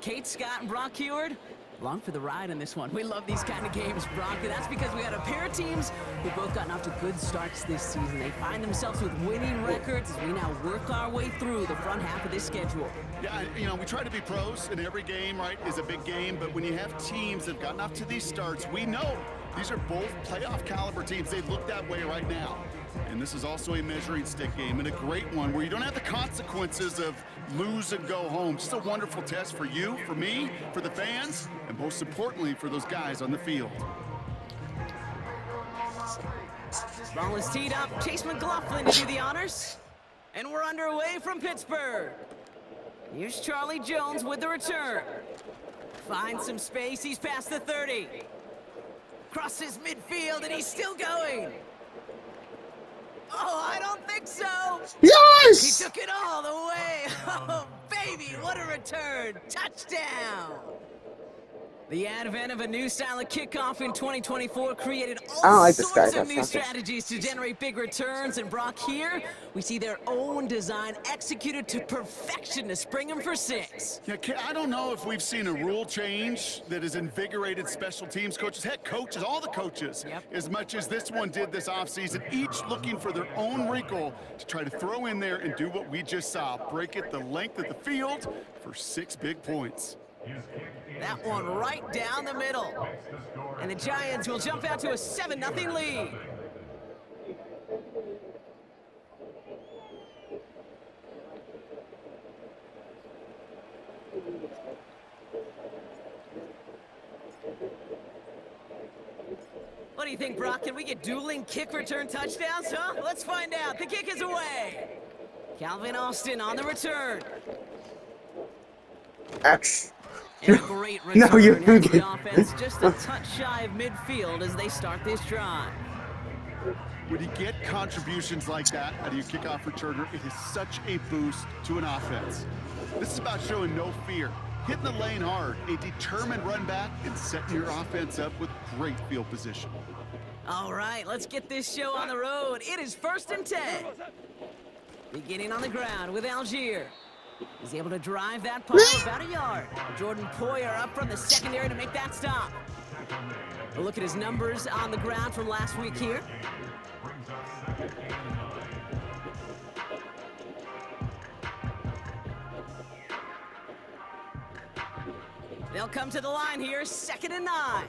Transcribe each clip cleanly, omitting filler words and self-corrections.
Kate Scott and Brock Heward, along for the ride in this one. We love these kind of games, Brock, and that's because we got a pair of teams who both gotten off to good starts this season. They find themselves with winning records as we now work our way through the front half of this schedule. Yeah, you know, we try to be pros, and every game, right, is a big game, but when you have teams that have gotten off to these starts, we know these are both playoff caliber teams. They look that way right now. And this is also a measuring stick game, and a great one where you don't have the consequences of lose and go home. Just a wonderful test for you, for me, for the fans, and most importantly, for those guys on the field. Ball is teed up. Chase McLaughlin to do the honors. And we're underway from Pittsburgh. Here's Charlie Jones with the return. Finds some space. He's past the 30. Crosses midfield, and he's still going. Oh, I don't think so. Yes! He took it all the way. Oh, baby, what a return. Touchdown. The advent of a new style of kickoff in 2024 created all sorts of new strategies to generate big returns. And Brock, here, we see their own design executed to perfection to spring them for 6. Yeah, I don't know if we've seen a rule change that has invigorated special teams coaches, head coaches, all the coaches, as much as this one did this offseason, each looking for their own wrinkle to try to throw in there and do what we just saw, break it the length of the field for 6 big points. That one right down the middle. And the Giants will jump out to a 7-0 lead. What do you think, Brock? Can we get dueling kick return touchdowns, huh? Let's find out. The kick is away. Calvin Austin on the return. X. And a great return. No, the offense just a touch shy of midfield as they start this drive. When you get contributions like that out of your kickoff returner, it is such a boost to an offense. This is about showing no fear, hitting the lane hard, a determined run back, and setting your offense up with great field position. All right, let's get this show on the road. It is 1st and 10. Beginning on the ground with Algier. He's able to drive that ball about a yard. Jordan Poyer up from the secondary to make that stop. A look at his numbers on the ground from last week here. They'll come to the line here, 2nd and 9.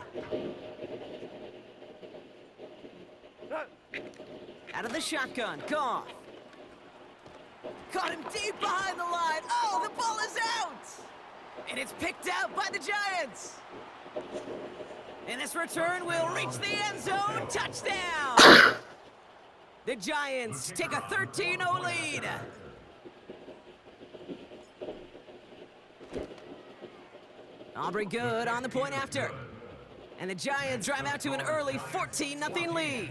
Out of the shotgun, Goff. Caught him deep behind the line. Oh, the ball is out! And it's picked out by the Giants. And this return will reach the end zone. Touchdown! The Giants take a 13-0 lead. Aubrey Good on the point after. And the Giants drive out to an early 14-0 lead.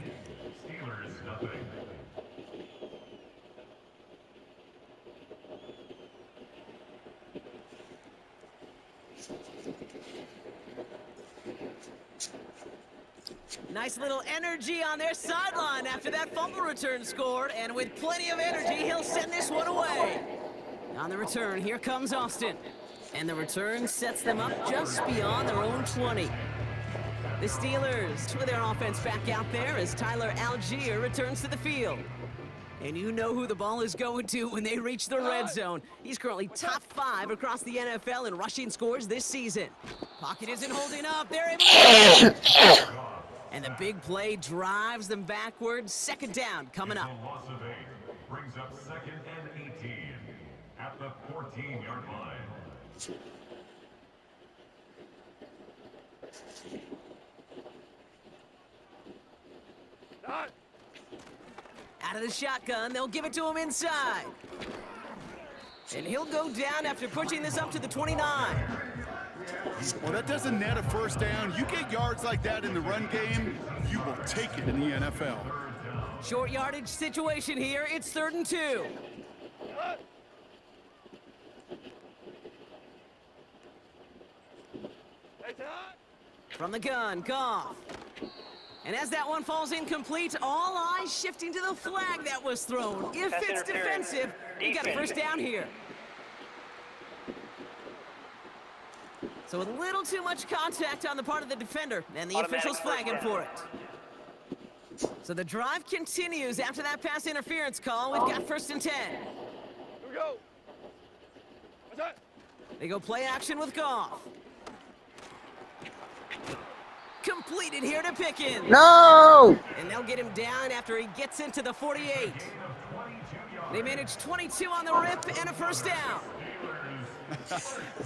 Nice little energy on their sideline after that fumble return scored, and with plenty of energy, he'll send this one away. On the return, here comes Austin, and the return sets them up just beyond their own 20. The Steelers with their offense back out there as Tyler Algier returns to the field. And you know who the ball is going to when they reach the red zone. He's currently top 5 across the NFL in rushing scores this season. Pocket isn't holding up. They're able to... And the big play drives them backwards. 2nd down coming up. Loss of 8 brings up 2nd and 18 at the 14-yard line. Out of the shotgun, they'll give it to him inside. And he'll go down after pushing this up to the 29. Well, that doesn't net a 1st down. You get yards like that in the run game, you will take it in the NFL. Short yardage situation here. It's 3rd and 2. From the gun, Goff. And as that one falls incomplete, all eyes shifting to the flag that was thrown. If it's defensive, you got a 1st down here. So a little too much contact on the part of the defender, and the officials flagging for it. So the drive continues after that pass interference call. We've got 1st and 10. Here we go. What's that? They go play action with Goff. Completed here to Pickens. No! And they'll get him down after he gets into the 48. They managed 22 on the rip and a 1st down.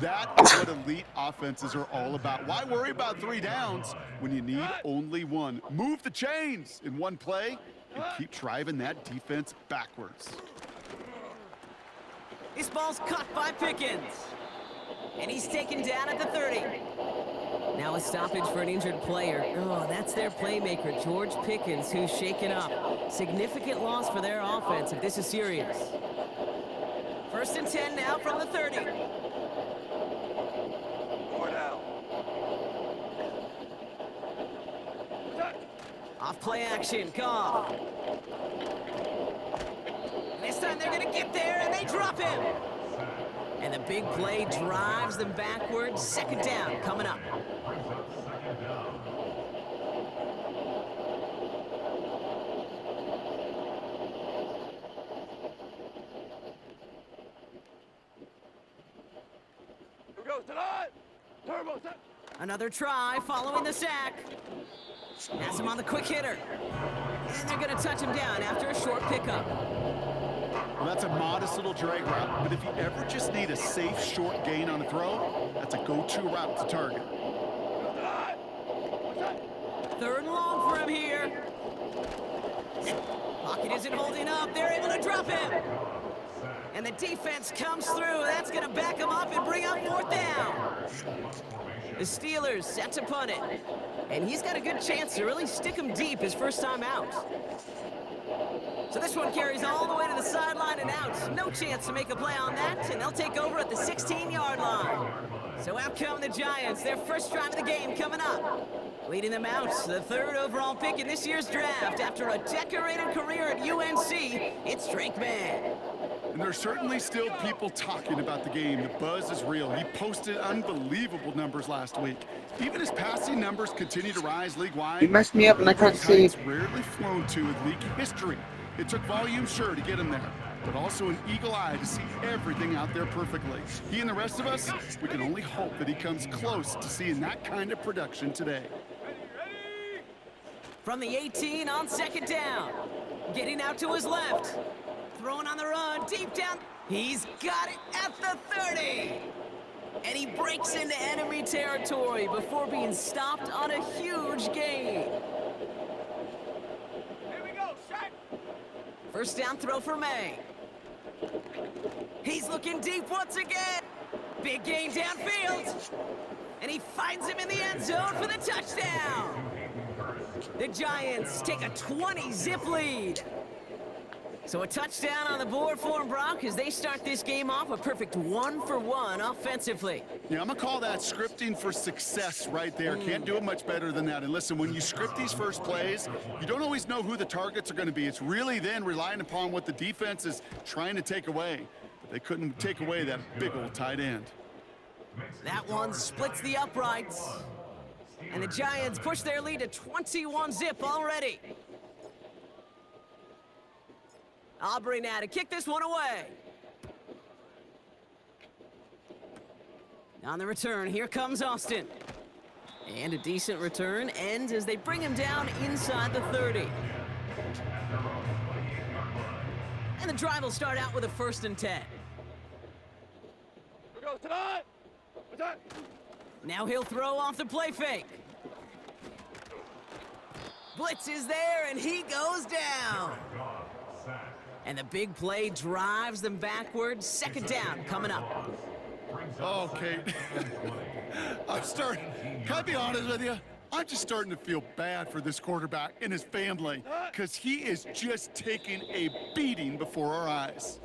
That is what elite offenses are all about. Why worry about 3 downs when you need only 1? Move the chains in 1 play and keep driving that defense backwards. This ball's caught by Pickens. And he's taken down at the 30. Now a stoppage for an injured player. Oh, that's their playmaker, George Pickens, who's shaken up. Significant loss for their offense if this is serious. 1st and 10 now from the 30. 4 down. What's that? Off play action, Goff. This time they're going to get there, and they drop him. And the big play drives them backwards. 2nd down coming up. Here we go. Tonight. Turbo. Set. Another try following the sack. Has him on the quick hitter. And they're going to touch him down after a short pickup. Well, that's a modest little drag route, but if you ever just need a safe short gain on a throw, that's a go-to route to target. Tonight. What's that? 3rd and long for him here. Pocket isn't holding up. They're able to drop him. And the defense comes through. That's going to back him up and bring up 4th down. The Steelers set to punt it. And he's got a good chance to really stick him deep his first time out. So this one carries all the way to the sideline and out. No chance to make a play on that, and they'll take over at the 16-yard line. So out come the Giants, their first drive of the game coming up. Leading them out, the 3rd overall pick in this year's draft. After a decorated career at UNC, it's Drake Mann. And there's certainly still people talking about the game. The buzz is real. He posted unbelievable numbers last week. Even his passing numbers continue to rise league-wide. You messed me up and I can't see. Heights rarely flown to in league history. It took volume, sure, to get him there, but also an eagle eye to see everything out there perfectly. He and the rest of us, we can only hope that he comes close to seeing that kind of production today. From the 18 on 2nd down. Getting out to his left. Throwing on the run, deep down. He's got it at the 30. And he breaks into enemy territory before being stopped on a huge gain. Here we go. Shot. 1st down throw for May. He's looking deep once again. Big gain downfield. And he finds him in the end zone for the touchdown. The Giants take a 20-zip lead. So a touchdown on the board for them, Brock, as they start this game off a perfect 1-for-1 offensively. Yeah, I'm going to call that scripting for success right there. Can't do it much better than that. And listen, when you script these first plays, you don't always know who the targets are going to be. It's really then relying upon what the defense is trying to take away. But they couldn't take away that big old tight end. That one splits the uprights. And the Giants push their lead to 21-zip already. Aubrey now to kick this one away. On the return, here comes Austin. And a decent return ends as they bring him down inside the 30. And the drive will start out with a 1st and 10. Here we go. Tonight. What's that? Now he'll throw off the play fake. Blitz is there, and he goes down. And the big play drives them backwards. 2nd down coming up. Okay. Can I be honest with you? I'm just starting to feel bad for this quarterback and his family because he is just taking a beating before our eyes.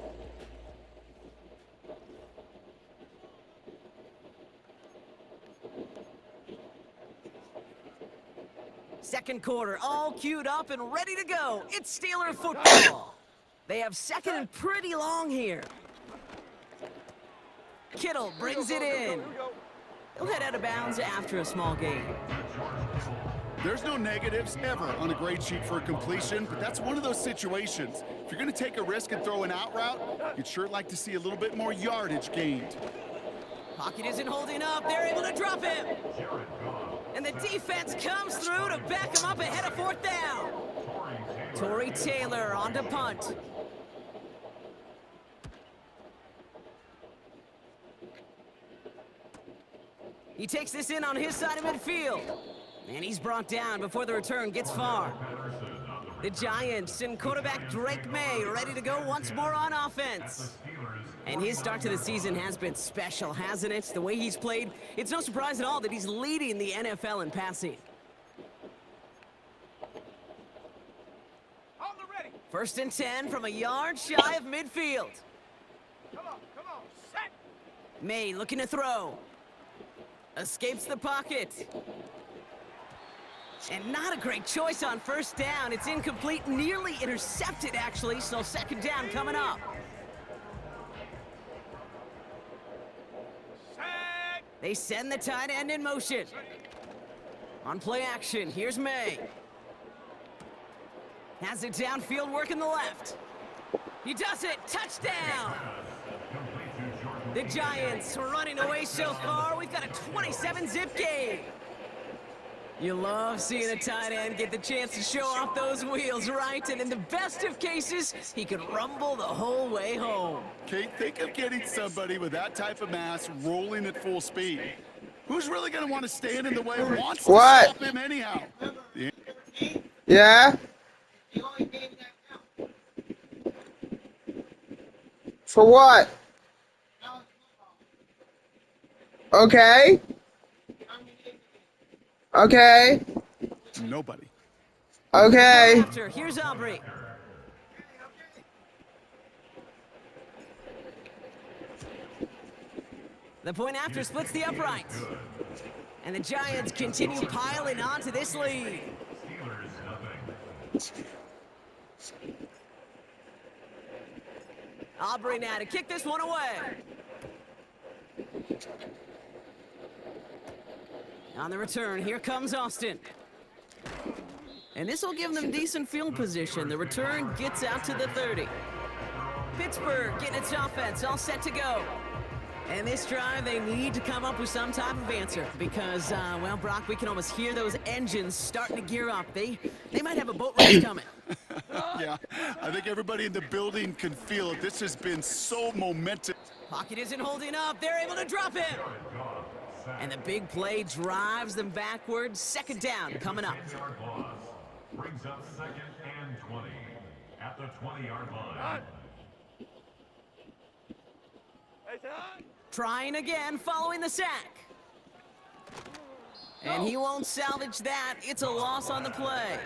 Second quarter, all queued up and ready to go. It's Steeler football. They have 2nd and pretty long here. Kittle brings it in. He'll head out of bounds after a small gain. There's no negatives ever on a grade sheet for a completion, but that's one of those situations. If you're going to take a risk and throw an out route, you'd sure like to see a little bit more yardage gained. Pocket isn't holding up. They're able to drop him. And the defense comes through to back him up ahead of fourth down. Torrey Taylor on to punt. He takes this in on his side of midfield. And he's brought down before the return gets far. The Giants and quarterback Drake May ready to go once more on offense. And his start to the season has been special, hasn't it? The way he's played, it's no surprise at all that he's leading the NFL in passing. On the ready. 1st and 10 from a yard shy of midfield. Come on, set. May looking to throw. Escapes the pocket. And not a great choice on 1st down. It's incomplete, nearly intercepted actually, so 2nd down coming up. Set. They send the tight end in motion. On play action, here's May. Has it downfield, working the left. He does it, touchdown! The Giants running away so far. We've got a 27-zip game. You love seeing a tight end get the chance to show off those wheels, right? And in the best of cases, he could rumble the whole way home. Kate, think of getting somebody with that type of mass rolling at full speed. Who's really going to want to stand in the way or wants to stop him anyhow? Yeah? For what? Okay. Okay. Nobody. Okay. After, here's Aubrey. The point after splits the uprights. And the Giants continue piling onto this lead. Aubrey now to kick this one away. On the return, here comes Austin. And this will give them decent field position. The return gets out to the 30. Pittsburgh getting its offense all set to go. And this drive, they need to come up with some type of answer because, well, Brock, we can almost hear those engines starting to gear up. They might have a boat race coming. Yeah, I think everybody in the building can feel it. This has been so momentous. Pocket isn't holding up. They're able to drop him. And the big play drives them backwards. 2nd down coming up. Brings up 2nd and 20 at the 20-yard line. Hey, son. Trying again, following the sack. And he won't salvage that. It's a loss on the play.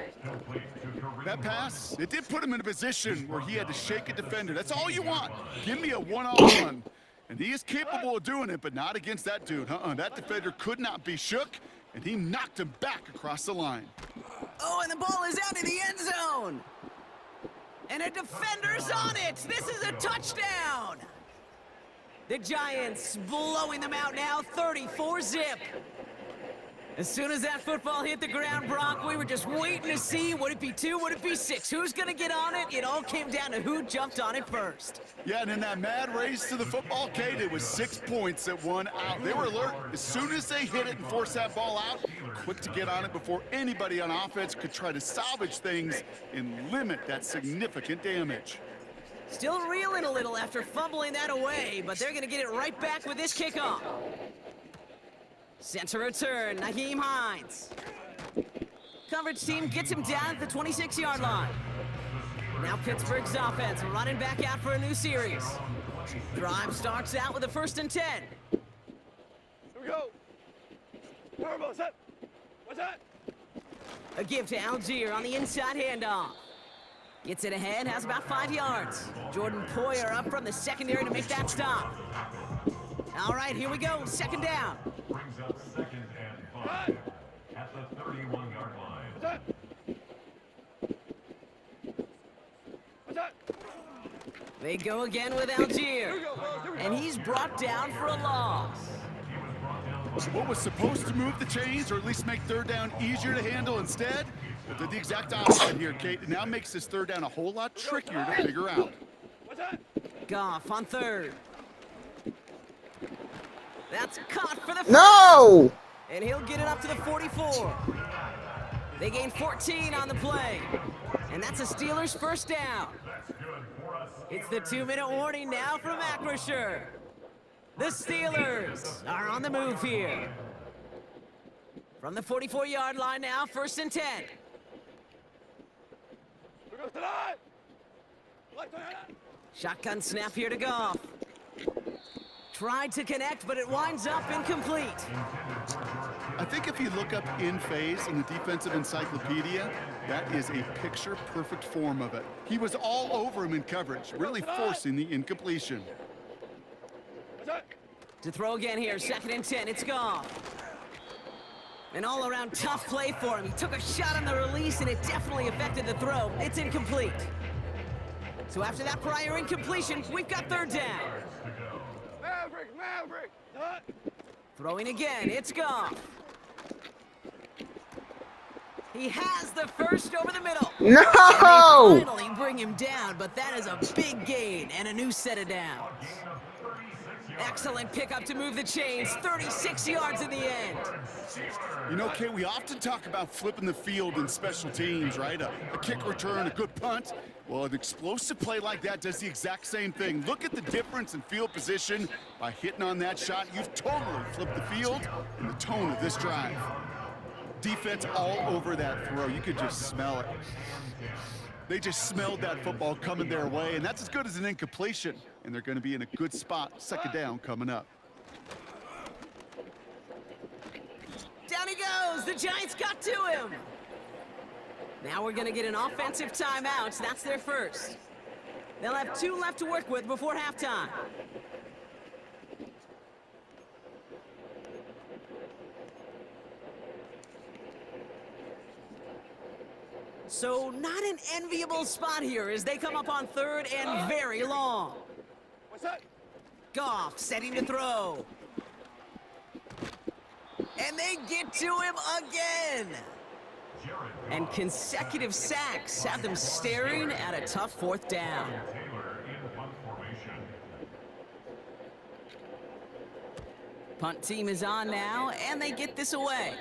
That pass, it did put him in a position where he had to shake a defender. That's all you want. Give me a one-on-one. And he is capable of doing it, but not against that dude. That defender could not be shook, and he knocked him back across the line. Oh, and the ball is out in the end zone. And a defender's on it. This is a touchdown. The Giants blowing them out now, 34-zip. As soon as that football hit the ground, Brock, we were just waiting to see, would it be 2, would it be 6? Who's going to get on it? It all came down to who jumped on it first. Yeah, and in that mad race to the football, Kate, it was 6 points that won out. They were alert. As soon as they hit it and forced that ball out, quick to get on it before anybody on offense could try to salvage things and limit that significant damage. Still reeling a little after fumbling that away, but they're going to get it right back with this kickoff. Center return, Nyheim Hines. Coverage team gets him down at the 26-yard line. Now Pittsburgh's offense running back out for a new series. Drive starts out with a 1st and 10. Here we go. Turbo, set. What's that? A give to Algier on the inside handoff. Gets it ahead, has about 5 yards. Jordan Poyer up from the secondary to make that stop. All right, here we go, 2nd down. Brings up 2nd and 5 at the 31-yard line. What's that? What's that? They go again with Algier. Here we go, fellas. Here we go. And he's brought down for a loss. He was brought down What was supposed to move the chains, or at least make third down easier to handle instead, well, did the exact opposite here, Kate. It now makes this third down a whole lot trickier to figure out. Goff on third. That's caught for the first. No! And he'll get it up to the 44. They gain 14 on the play. And that's a Steelers first down. It's the 2-minute warning now from Acrisure. The Steelers are on the move here. From the 44-yard line now, 1st and 10. Shotgun snap here to Goff. Tried to connect, but it winds up incomplete. I think if you look up in phase in the defensive encyclopedia, that is a picture-perfect form of it. He was all over him in coverage, really forcing the incompletion. To throw again here, 2nd and 10, it's Goff. An all-around tough play for him. He took a shot on the release, and it definitely affected the throw. It's incomplete. So after that prior incompletion, we've got 3rd down. Maverick! Throwing again, it's Goff. He has the first over the middle. No! And they finally bring him down, but that is a big gain and a new set of downs. Excellent pickup to move the chains, 36 yards in the end. You know, Kate, we often talk about flipping the field in special teams, right? A kick return, a good punt. Well, an explosive play like that does the exact same thing. Look at the difference in field position. By hitting on that shot, you've totally flipped the field and the tone of this drive. Defense all over that throw. You could just smell it. They just smelled that football coming their way, and that's as good as an incompletion. And they're going to be in a good spot, 2nd down coming up. Down he goes. The Giants got to him. Now we're going to get an offensive timeout. That's their first. They'll have 2 left to work with before halftime. So not an enviable spot here as they come up on 3rd and very long. What's that? Goff setting to throw. And they get to him again. And consecutive sacks have them staring at a tough 4th down. Punt team is on now, and they get this away.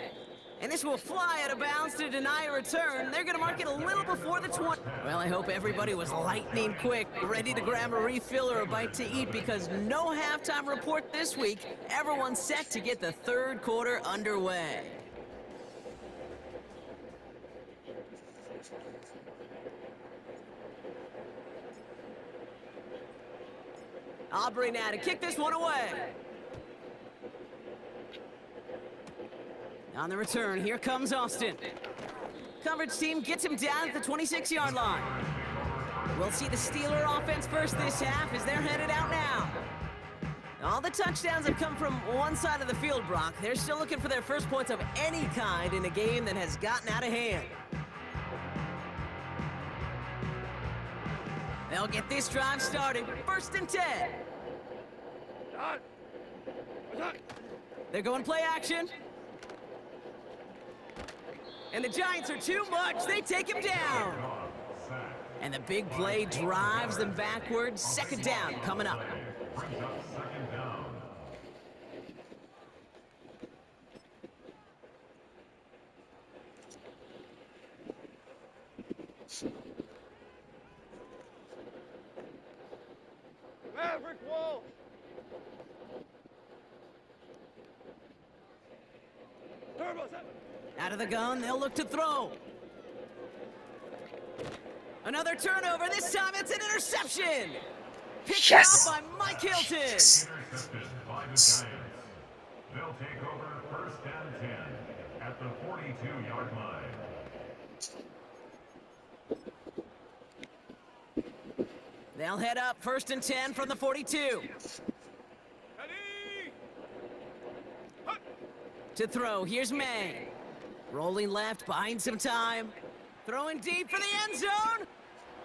And this will fly out of bounds to deny a return. They're going to mark it a little before the 20. Well, I hope everybody was lightning quick, ready to grab a refill or a bite to eat, because no halftime report this week. Everyone's set to get the 3rd quarter underway. Aubrey now to kick this one away. On the return, here comes Austin. Coverage team gets him down at the 26-yard line. We'll see the Steeler offense first this half as they're headed out now. All the touchdowns have come from one side of the field, Brock. They're still looking for their first points of any kind in a game that has gotten out of hand. They'll get this drive started. 1st and 10. They're going play action. And the Giants are too much. They take him down. And the big play drives them backwards. 2nd down coming up. Maverick wall! Turbo 7! Out of the gun, they'll look to throw. Another turnover. This time it's an interception. Picked Yes. off by Mike Hilton. Intercepted by the Giants. They'll take over 1st and 10 at the 42-yard line. They'll head up 1st and 10 from the 42. Ready! To throw, here's May. Rolling left, buying some time. Throwing deep for the end zone.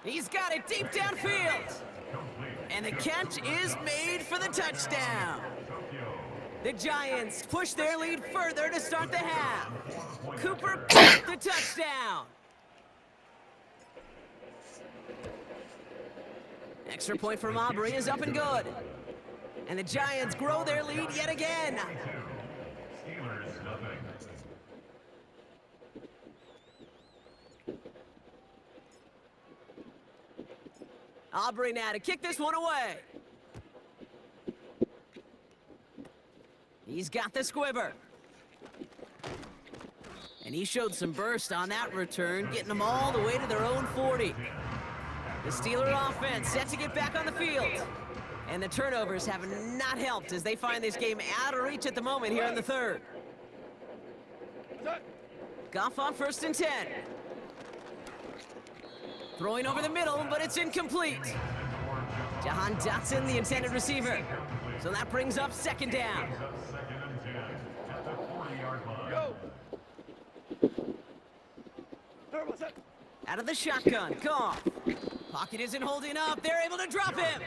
He's got it deep downfield. And the catch is made for the touchdown. The Giants push their lead further to start the half. Cooper caught the touchdown. Extra point from Aubrey is up and good. And the Giants grow their lead yet again. Steelers nothing. Aubrey now to kick this one away. He's got the squibber. And he showed some burst on that return, getting them all the way to their own 40. The Steeler offense set to get back on the field. And the turnovers have not helped as they find this game out of reach at the moment here in the third. Goff on 1st and 10. Throwing over the middle, but it's incomplete. Jahan Dotson, the intended receiver. So that brings up 2nd down. Second and 10 at the 40-yard line. Go. Third one, set. Out of the shotgun, Goff. Pocket isn't holding up. They're able to drop him.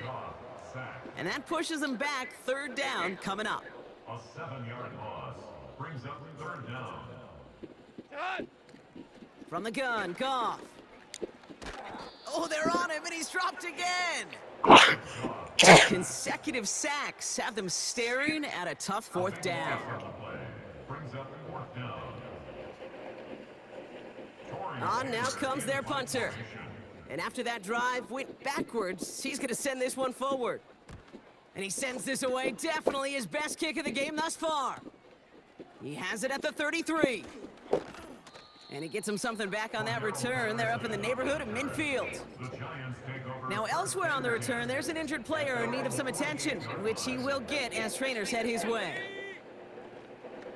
Sack. And that pushes them back. 3rd down coming up. A 7-yard loss brings up 3rd down. Set. From the gun, Goff. Oh, they're on him, and he's dropped again. Consecutive sacks have them staring at a tough 4th down. Brings up 4th down. On now comes their punter. And after that drive went backwards, he's going to send this one forward. And he sends this away, definitely his best kick of the game thus far. He has it at the 33. And he gets him something back on that return. They're up in the neighborhood of midfield. The Giants take over. Now elsewhere on the return, there's an injured player in need of some attention, which he will get as trainers head his way.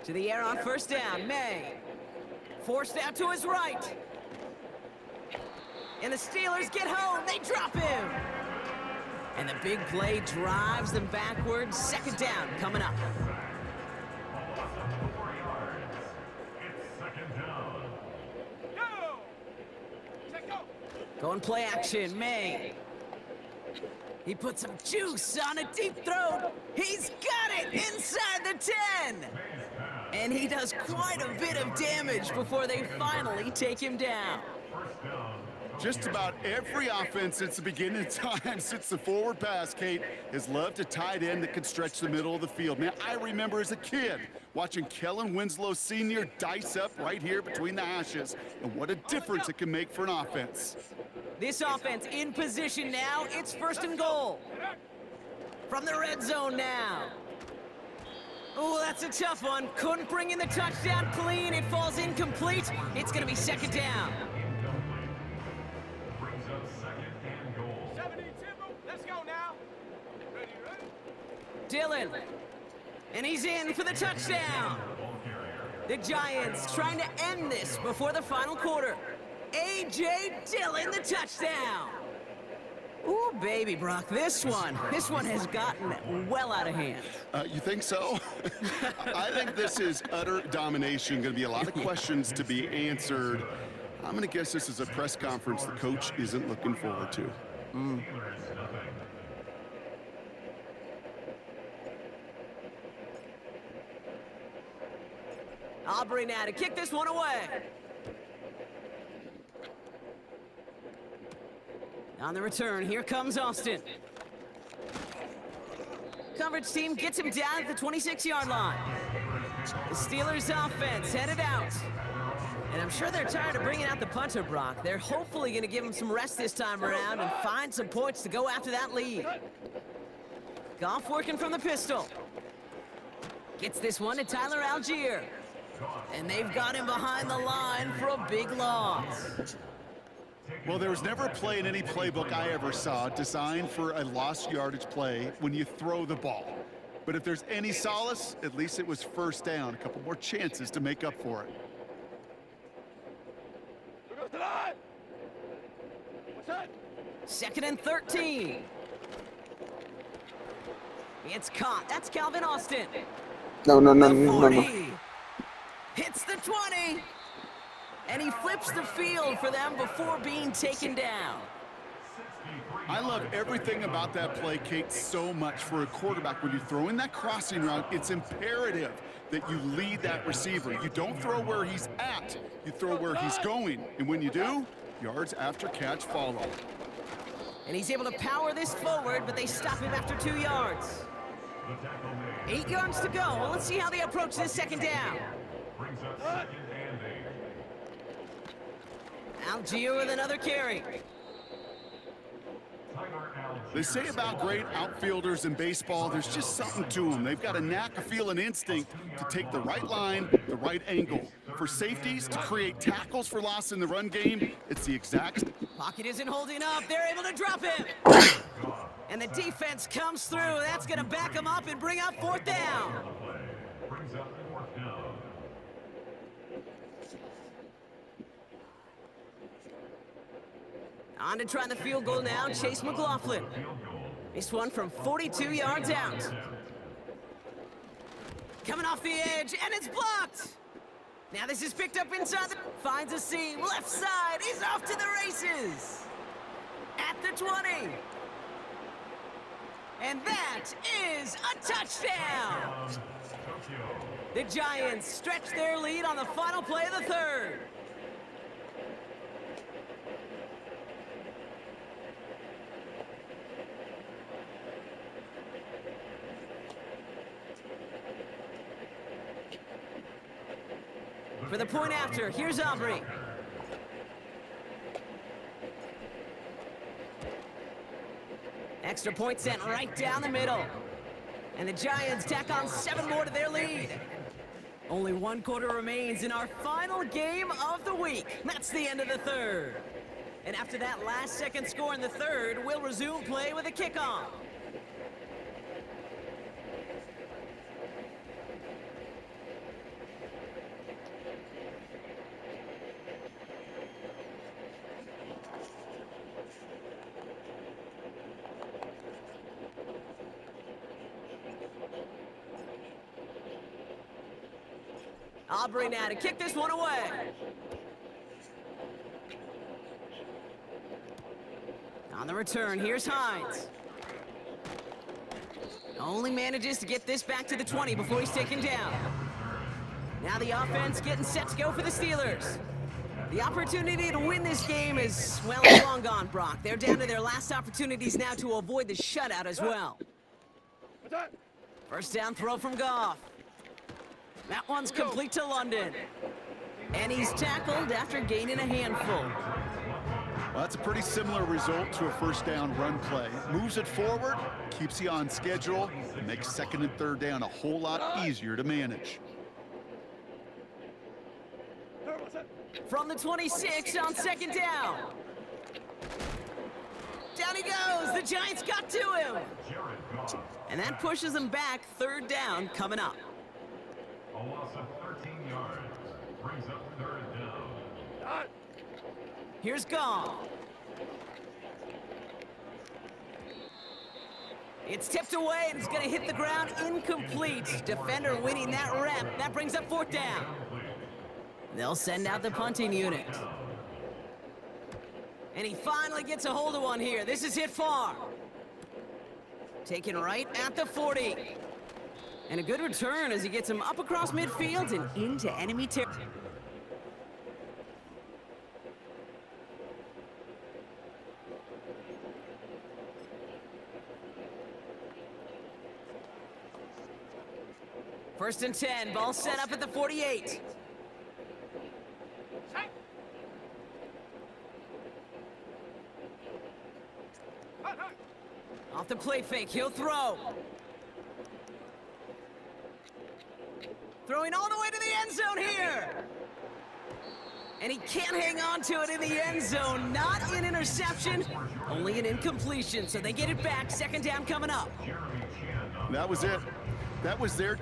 To the air on 1st down, May. Forced out to his right. And the Steelers get home, they drop him. And the big play drives them backwards. 2nd down coming up. A loss of 4 yards. It's 2nd down. Go. Check, go. Going play action, May. He puts some juice on a deep throw. He's got it inside the 10. And he does quite a bit of damage before they finally take him down. First down. Just about every offense since the beginning of time, since the forward pass, Kate, has loved a tight end that can stretch the middle of the field. Man, I remember as a kid watching Kellen Winslow Sr. dice up right here between the hashes, and what a difference it can make for an offense. This offense in position now. It's 1st and goal. From the red zone now. Oh, that's a tough one. Couldn't bring in the touchdown clean. It falls incomplete. It's going to be 2nd down. Brings up 2nd and goal. 70 tempo. Let's go now. Ready, ready. Dillon. And he's in for the touchdown. The Giants trying to end this before the final quarter. A.J. Dillon, the touchdown. Ooh, baby, Brock, this one has gotten well out of hand. You think so? I think this is utter domination. Going to be a lot of questions to be answered. I'm going to guess this is a press conference the coach isn't looking forward to. Steelers nothing. Aubrey now to kick this one away. On the return, here comes Austin. Coverage team gets him down at the 26-yard line. The Steelers offense headed out. And I'm sure they're tired of bringing out the punter, Brock. They're hopefully going to give him some rest this time around and find some points to go after that lead. Goff working from the pistol. Gets this one to Tyler Algier. And they've got him behind the line for a big loss. Well, there was never a play in any playbook I ever saw designed for a lost yardage play when you throw the ball. But if there's any solace, at least it was 1st down. A couple more chances to make up for it. Who goes to the line? What's that? 2nd and 13. It's caught. That's Calvin Austin. No. The 40. Hits the 20. And he flips the field for them before being taken down. I love everything about that play, Kate, so much for a quarterback. When you throw in that crossing route, it's imperative that you lead that receiver. You don't throw where he's at, you throw where he's going. And when you do, yards after catch follow. And he's able to power this forward, but they stop him after 2 yards. 8 yards to go. Well, let's see how they approach this second down. Brings up second and 8. Algier with another carry. They say about great outfielders in baseball, there's just something to them. They've got a knack, a feel, and instinct to take the right line, the right angle. For safeties to create tackles for loss in the run game, it's the exact... Pocket isn't holding up. They're able to drop him. And the defense comes through. That's going to back him up and bring up 4th down. Brings up 4th down. On to try the field goal now, Chase McLaughlin. This one from 42 yards out. Coming off the edge, and it's blocked. Now this is picked up inside the... Finds a seam, left side, he's off to the races. At the 20. And that is a touchdown. The Giants stretch their lead on the final play of the 3rd. For the point after, here's Aubrey. Extra point sent right down the middle. And the Giants tack on 7 more to their lead. Only 1 quarter remains in our final game of the week. That's the end of the 3rd. And after that last-second score in the 3rd, we'll resume play with a kickoff. Aubrey now to kick this one away. On the return, here's Hines. Only manages to get this back to the 20 before he's taken down. Now the offense getting set to go for the Steelers. The opportunity to win this game is, well, long gone, Brock. They're down to their last opportunities now to avoid the shutout as well. First down throw from Goff. That one's complete to London. And he's tackled after gaining a handful. Well, that's a pretty similar result to a first down run play. Moves it forward, keeps you on schedule, and makes 2nd and 3rd down a whole lot easier to manage. From the 26 on 2nd down. Down he goes. The Giants got to him. And that pushes them back. 3rd down coming up. A loss of 13 yards. Brings up 3rd down. Here's Goff. It's tipped away and it's going to hit the ground incomplete. Defender winning that rep. That brings up 4th down. They'll send out the punting unit. And he finally gets a hold of one here. This is hit far. Taken right at the 40. And a good return as he gets him up across midfield and into enemy territory. First and 10, ball set up at the 48. Off the play fake, he'll throw. Throwing all the way to the end zone here. And he can't hang on to it in the end zone. Not an interception, only an incompletion. So they get it back. 2nd down coming up. That was it. That was their...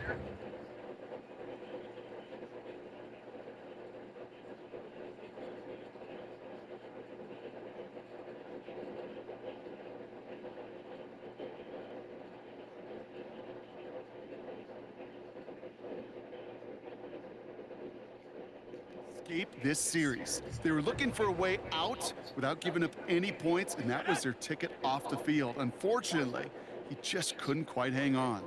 escape this series. They were looking for a way out without giving up any points, and that was their ticket off the field. Unfortunately, he just couldn't quite hang on.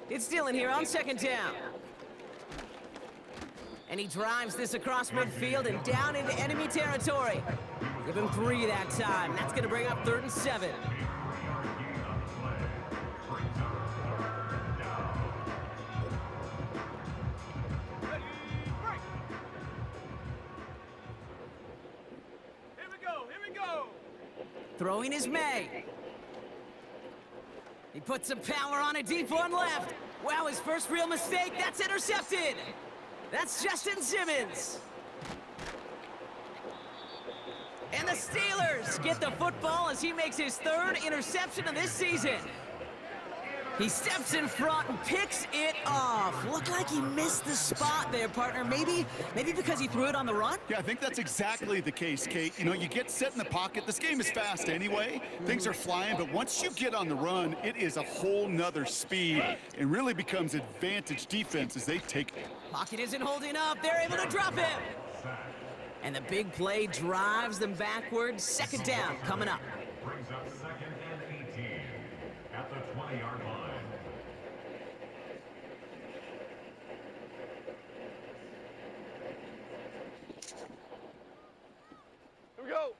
It's Dillon here on second down. And he drives this across midfield and down into enemy territory. Give him 3 that time. That's going to bring up 3rd and 7. Here we go. Throwing is May. He puts some power on a deep one left. Wow, his first real mistake. That's intercepted. That's Justin Simmons. And the Steelers get the football as he makes his 3rd interception of this season. He steps in front and picks it off. Looked like he missed the spot there, partner. Maybe because he threw it on the run? Yeah, I think that's exactly the case, Kate. You know, you get set in the pocket. This game is fast anyway. Things are flying, but once you get on the run, it is a whole nother speed and really becomes advantage defense as they take it. Pocket isn't holding up. They're able to drop him. And the big play drives them backwards. 2nd down coming up. Brings up 2nd and 18 at the 20-yard line. Here we go.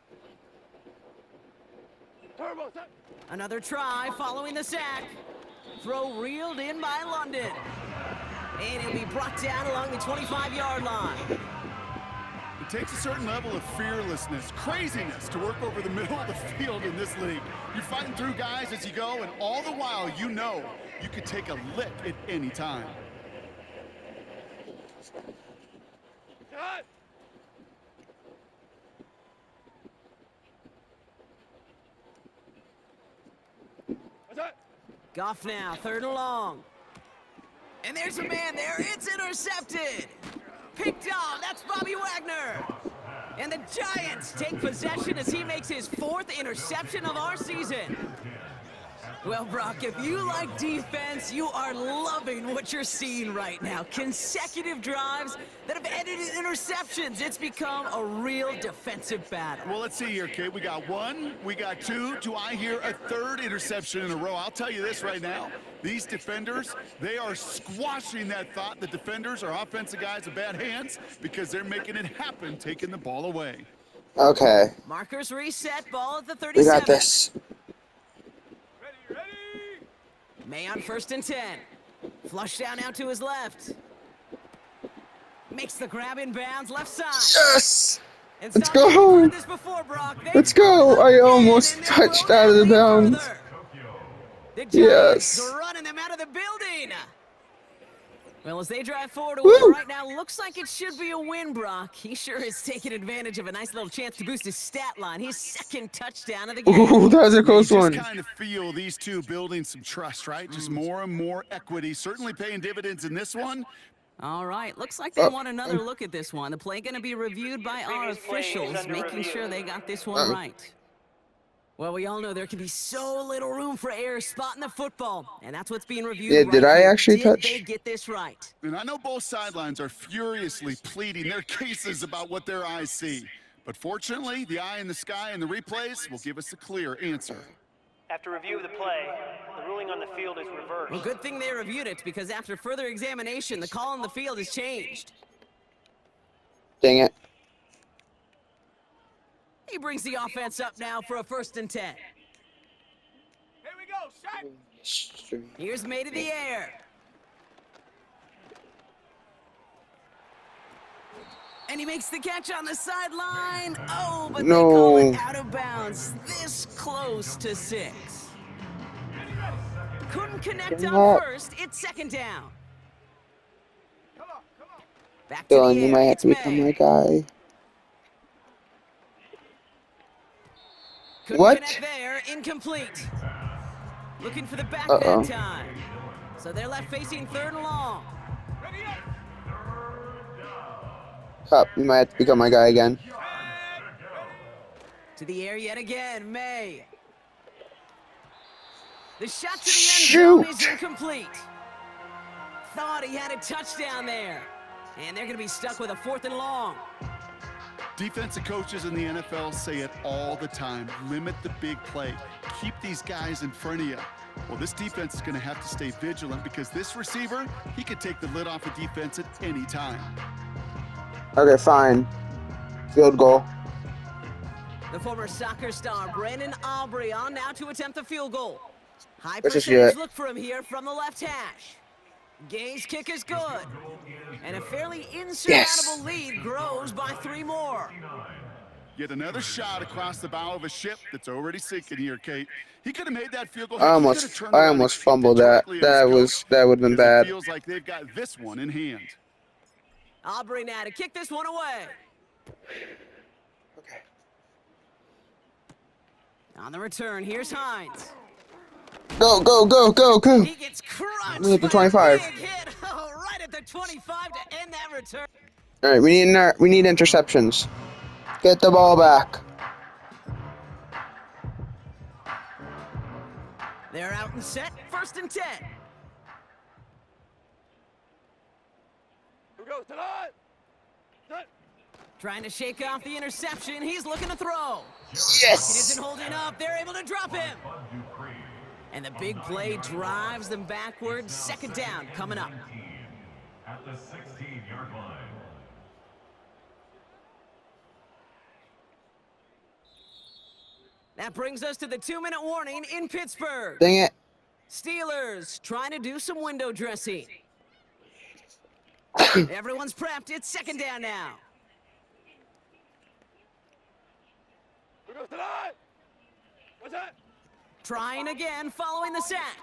Turbo, set. Another try following the sack. Throw reeled in by London. And he'll be brought down along the 25-yard line. It takes a certain level of fearlessness, craziness to work over the middle of the field in this league. You're fighting through guys as you go, and all the while you know you could take a lick at any time. Cut. What's that? Goff now, 3rd and long. And there's a man there. It's intercepted. Picked off. That's Bobby Wagner. And the Giants take possession as he makes his 4th interception of our season. Well, Brock, if you like defense, you are loving what you're seeing right now. Consecutive drives that have ended in interceptions. It's become a real defensive battle. Well, let's see here, Kate. We got 1, we got 2. Do I hear a 3rd interception in a row? I'll tell you this right now. These defenders, they are squashing that thought. The defenders are offensive guys with bad hands because they're making it happen, taking the ball away. Okay. Markers reset. Ball at the 37. We got this. Ready. May on 1st and 10. Flush down out to his left. Makes the grab in bounds left side. Yes! And Let's stop, go! you've heard this before, Brock. Let's go! I almost touched out of the bounds. The Giants Yes. are running them out of the building. Well, as they drive forward Woo! right now, looks like it should be a win, Brock. He sure is taking advantage of a nice little chance to boost his stat line. His 2nd touchdown of the game. Ooh, that was a close You one. just kind of feel these two building some trust, right? Just more and more equity. Certainly paying dividends in this one. All right, looks like they want another look at this one. The play going to be reviewed by our officials, making sure they got this one right. Well, we all know there can be so little room for error spotting the football, and that's what's being reviewed. Yeah, right did I here. actually touch? Did they get this right? And I know both sidelines are furiously pleading their cases about what their eyes see. But fortunately, the eye in the sky and the replays will give us a clear answer. After review of the play, the ruling on the field is reversed. Well, good thing they reviewed it, because after further examination, the call on the field has changed. Dang it. He brings the offense up now for a 1st and 10. Here we go. Set. Here's May to the air. And he makes the catch on the sideline. Oh, but they call it out of bounds. This close to 6. Couldn't connect on 1st. It's 2nd down. Come on. Back to Dylan, the you air. might have It's to become May. my guy. Couldn't What? connect there. Incomplete. Looking for the back Uh-oh. that time. So they're left facing 3rd and long. Ready up. Cup, you might have to become my guy again. To the air yet again. May. The shot to the end Shoot. zone is incomplete. thought he had a touchdown there. And they're going to be stuck with a 4th and long. Defensive coaches in the NFL say it all the time. Limit the big play. Keep these guys in front of you. Well, this defense is going to have to stay vigilant because this receiver, he could take the lid off a defense at any time. Okay, fine. Field goal. The former soccer star Brandon Aubrey on now to attempt the field goal. High Let's just do percentage it. look for him here from the left hash. Gay's kick is good. And a fairly insurmountable lead grows by 3 more. Yet another shot across the bow of a ship that's already sinking here, Kate. He could have made that field goal. I almost fumbled that. That would have been bad. It feels like they've got this one in hand. Aubrey now to kick this one away. Okay. On the return, here's Hines. Go, go, go, go, go. He gets crunched Look at the by a 25. big hit. Oh, right at the 25 to end that return. All right, we need interceptions. Get the ball back. They're out and set, 1st and 10. Here we go. Tonight. Trying to shake off the interception. He's looking to throw. It Yes. isn't holding up. They're able to drop him. And the big play drives them backwards. 2nd down coming up. At the 16-yard line. That brings us to the 2-minute warning in Pittsburgh. Dang it. Steelers trying to do some window dressing. Everyone's prepped. It's 2nd down now. Here we go. Tonight. What's that? Trying again following the sack.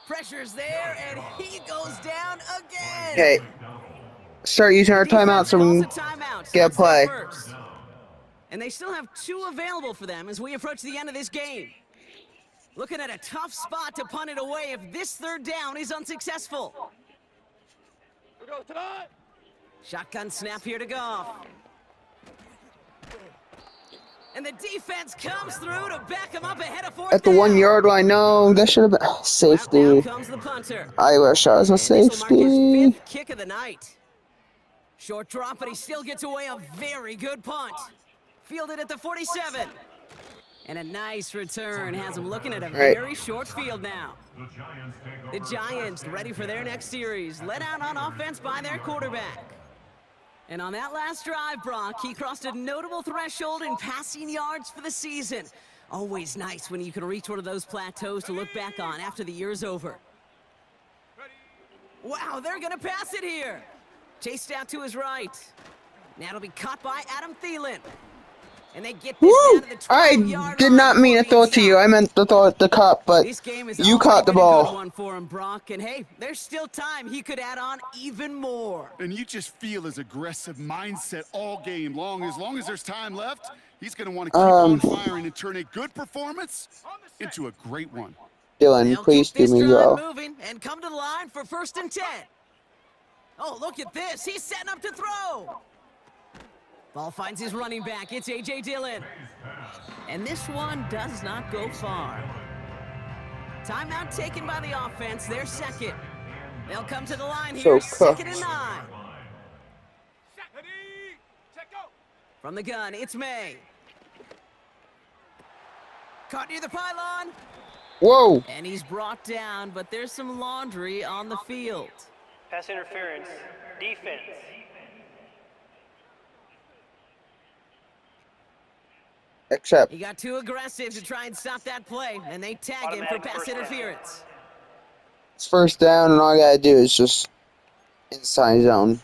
Pressure's there, and he goes down again. Okay. Start using our timeout so we Defense calls a timeout, so get a that's their play. first. And they still have 2 available for them as we approach the end of this game. Looking at a tough spot to punt it away if this 3rd down is unsuccessful. Here we go. Tonight. Shotgun snap here to Goff. And the defense comes through to back him up ahead of 4th at the down. 1-yard line. No, that should have been Now safety. comes the punter. I wish I was a And this will mark his safety. 5th kick of the night. Short drop, but he still gets away a very good punt. Fielded at the 47. And a nice return has him looking at a Right. very short field now. The Giants ready for their next series, led out on offense by their quarterback. And on that last drive, Brock, he crossed a notable threshold in passing yards for the season. Always nice when you can reach one of those plateaus to look back on after the year's over. Wow, they're going to pass it here. Chased out to his right. Now it'll be caught by Adam Thielen. And they get this Woo! down to the I 12-yard did line not mean to before throw being it to you. stopped. I meant to throw it the cup, but This game has you already caught the been a good ball. one for him, Brock. And hey, there's still time. He could add on even more. And you just feel his aggressive mindset all game long. As long as there's time left, he's going to want to keep on firing and turn a good performance into a great one. Dylan, They'll please keep do this me drive well. moving and come to the line for 1st and 10. Oh, look at this. He's setting up to throw. Ball finds his running back. It's A.J. Dillon. And this one does not go far. Timeout taken by the offense. They're 2nd. They'll come to the line here. So 2nd and 9. From the gun, it's May. Caught near the pylon. Whoa! And he's brought down, but there's some laundry on the field. Pass interference. Defense. Except, He got too aggressive to try and stop that play, and they tag him for Automatic pass first down. interference. it's 1st down, and all I gotta do is just inside zone.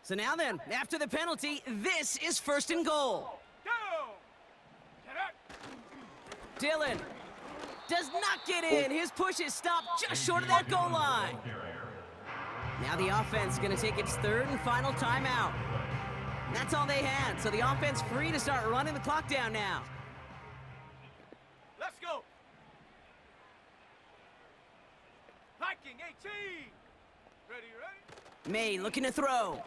So now then, after the penalty, this is 1st and goal. Dillon does not get in. His push is stopped just short of that goal line. Now the offense is going to take its 3rd and final timeout. That's all they had, so the offense free to start running the clock down now. Let's go. Viking 18. Ready. May looking to throw. Not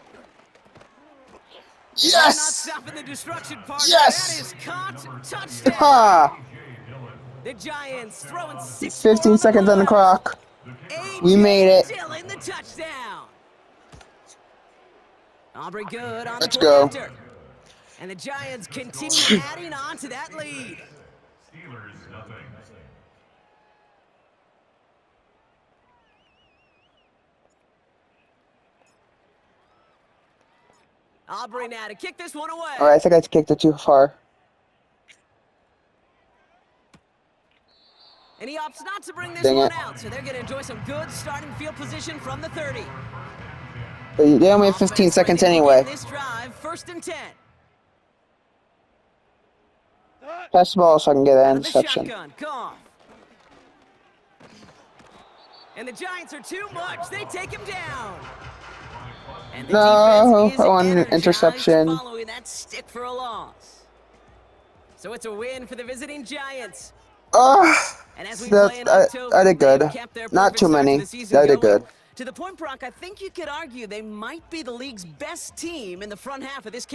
Yes! stopping the destruction part. Yes! That is caught. Touchdown. Ha! The Giants throwing 6 15 seconds on the clock. We made it. Dillon, the touchdown. Aubrey good on Let's the go. point after. And the Giants continue adding on to that lead. Steelers nothing. Aubrey now to kick this one away. All right, I think I kicked it too far. And he opts not to bring this Dang one it. out, so they're going to enjoy some good starting field position from the 30. But they only have 15 seconds anyway. This drive, 1st and 10. Pass the ball so I can get that Out of the interception. shotgun, Goff. And the Giants are too much. They take him down. And the No, defense is I want an energized interception. following that stick for a loss. So it's a win for the visiting Giants. And as we play in October, I did good. they've kept their Not perfect too start to many. the season I did going. good. To the point, Brock, I think you could argue they might be the league's best team in the front half of this